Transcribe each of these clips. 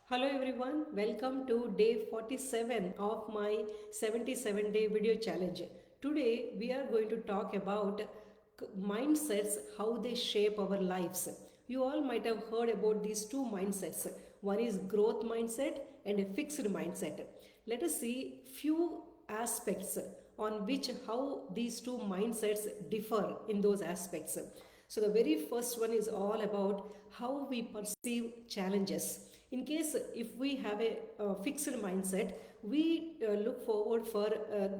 Hello everyone, welcome to day 47 of my 77-day video challenge. Today we are going to talk about mindsets, how they shape our lives. You all might have heard about these two mindsets. One is growth mindset and a fixed mindset. Let us see few aspects on which how these two mindsets differ in those aspects. So the very first one is all about how we perceive challenges. In case if we have a fixed mindset, we look forward for,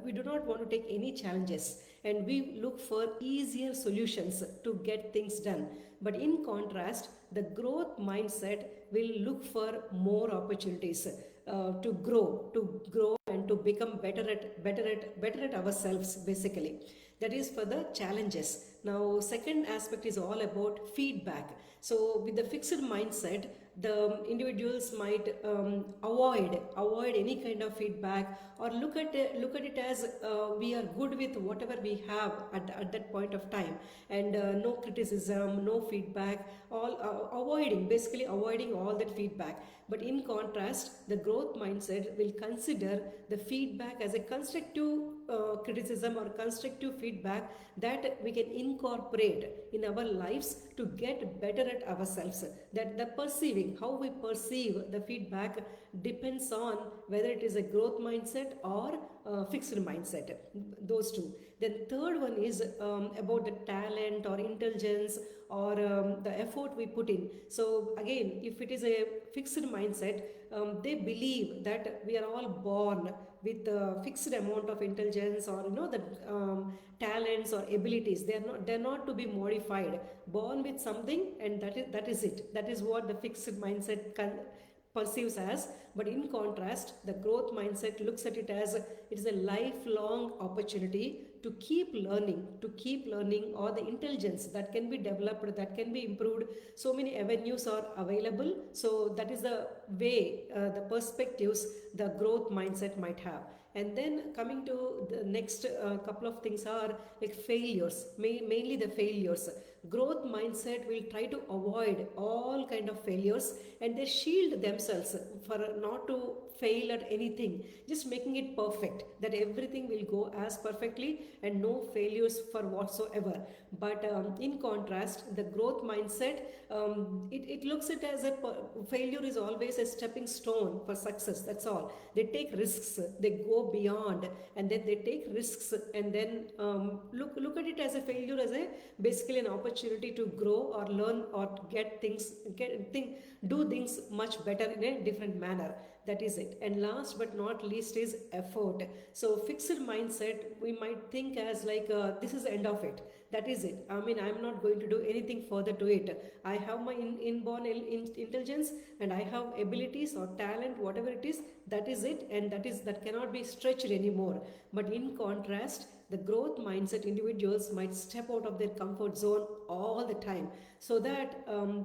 we do not want to take any challenges and we look for easier solutions to get things done. But in contrast, the growth mindset will look for more opportunities to grow and to become better at ourselves basically. That is for the challenges. Now second aspect is all about feedback. So with the fixed mindset, the individuals might avoid any kind of feedback, or look at it as we are good with whatever we have at that point of time, and no criticism, no feedback, all avoiding all that feedback. But in contrast, the growth mindset will consider the feedback as a constructive criticism or constructive feedback that we can incorporate in our lives to get better at ourselves. That the perceiving, how we perceive the feedback, depends on whether it is a growth mindset or fixed mindset. Those two. Then third one is about the talent or intelligence or the effort we put in. So again, if it is a fixed mindset, they believe that we are all born with a fixed amount of intelligence, or the talents or abilities. They're not to be modified. Born with something, and that is it. That is what the fixed mindset perceives as. But in contrast, the growth mindset looks at it as it is a lifelong opportunity to keep learning, or the intelligence that can be developed, that can be improved. So many avenues are available. So that is the way, the perspectives the growth mindset might have. And then coming to the next couple of things are like failures, mainly the failures. Growth mindset will try to avoid all kind of failures, and they shield themselves for not to fail at anything, just making it perfect, that everything will go as perfectly and no failures for whatsoever. But in contrast, the growth mindset, it looks at as a failure is always a stepping stone for success. That's all. They take risks, they go beyond, and then they take risks, and then look at it as a failure as a basically an opportunity to grow or learn or do things much better in a different manner. That is it. And last but not least is effort. So fixed mindset, we might think as like this is the end of it, that is it. I mean, I'm not going to do anything further to it. I have my inborn intelligence, and I have abilities or talent, whatever it is. That is it, and that cannot be stretched anymore. But in contrast, the growth mindset individuals might step out of their comfort zone all the time, so that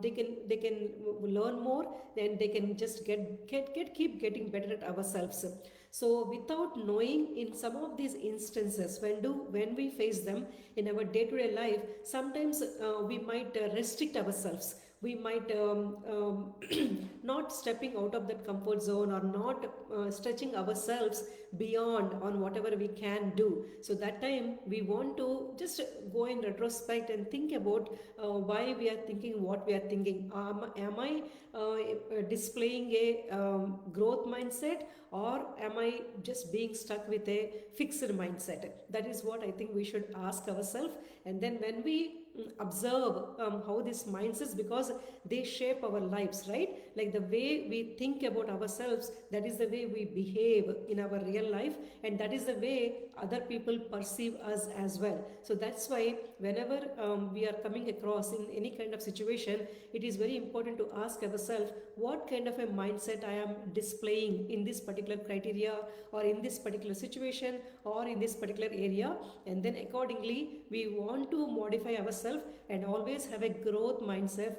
they can learn more, and they can just keep getting better at ourselves. So without knowing, in some of these instances, when we face them in our day-to-day life, sometimes we might restrict ourselves. We might not stepping out of that comfort zone, or not stretching ourselves beyond on whatever we can do. So that time we want to just go in retrospect and think about why we are thinking what we are thinking. Am I displaying a growth mindset, or am I just being stuck with a fixed mindset? That is what I think we should ask ourselves. And then when we observe how these mindsets, because they shape our lives, right? Like the way we think about ourselves, that is the way we behave in our real life, and that is the way other people perceive us as well. So that's why whenever we are coming across in any kind of situation, it is very important to ask ourselves what kind of a mindset I am displaying in this particular criteria, or in this particular situation, or in this particular area. And then accordingly we want to modify ourselves and always have a growth mindset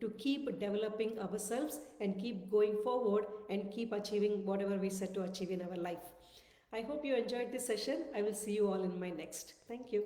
to keep developing ourselves and keep going forward and keep achieving whatever we set to achieve in our life. I hope you enjoyed this session. I will see you all in my next. Thank you.